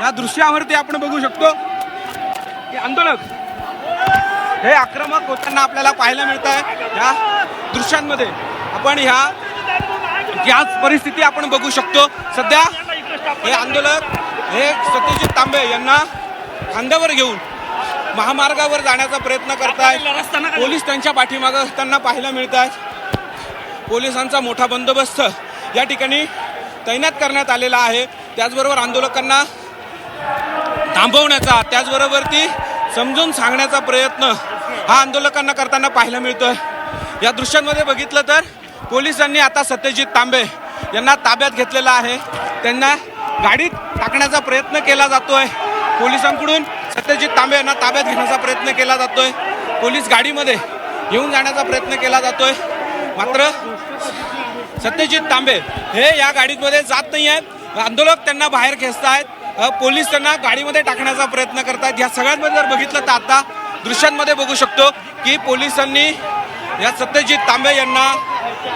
या दृश्यावरती आपण बघू शकतो की आंदोलक हे आक्रमक होताना आपल्याला पाहायला मिळत आहे। या दृश्यांमध्ये आपण याच परिस्थिती आपण बघू शकतो। सध्या हे आंदोलक हे सत्यजित तांबे यांना खांद्यावर घेऊन महामार्गावर जाण्याचा प्रयत्न करतायत। पोलीस त्यांच्या पाठीमागे असताना पाहायला मिळत आहेत। पोलिसांचा मोठा बंदोबस्त या ठिकाणी तैनात करण्यात आलेला आहे। त्याचबरोबर आंदोलकांना थांबवण्याचा त्याचबरोबर ती समजून सांगण्याचा प्रयत्न हा आंदोलकांना करताना पाहायला मिळतोय। या दृश्यांमध्ये बघितलं तर पोलिसांनी आता सत्यजित तांबे यांना ताब्यात घेतलेला आहे। त्यांना गाडीत टाकण्याचा प्रयत्न केला जातोय। पोलिसांकडून सत्यजित तांबे यांना ताब्यात घेण्याचा प्रयत्न केला जातोय। पोलीस गाडीमध्ये घेऊन जाण्याचा प्रयत्न केला जातोय। मात्र सत्यजित तांबे हे या गाडीमध्ये जात नाही आहेत। आंदोलक त्यांना बाहेर खेचतायत। पोलीस त्यांना गाडीमध्ये टाकण्याचा प्रयत्न करतायत। या सगळ्यांमध्ये जर बघितलं तर आता दृश्यांमध्ये बघू शकतो की पोलिसांनी या सत्यजित तांबे यांना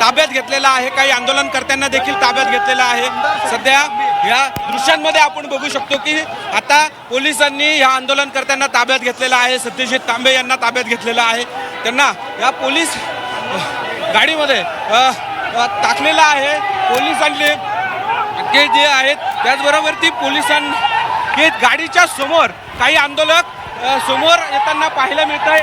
ताब्यात घेतलेला आहे। काही आंदोलनकर्त्यांना देखील ताब्यात घेतलेला आहे। सध्या या दृश्यांमध्ये आपण बघू शकतो की आता पोलिसांनी या आंदोलनकर्त्यांना ताब्यात घेतलेला आहे। सत्यजित तांबे यांना ताब्यात घेतलेला आहे। त्यांना या पोलीस गाडीमध्ये टाकलेला आहे। पोलिसांनी ते जे आहेत त्याचबरोबर ती पोलिसांनी गाडीच्या समोर काही आंदोलक समोर येताना पाहायला मिळत आहे।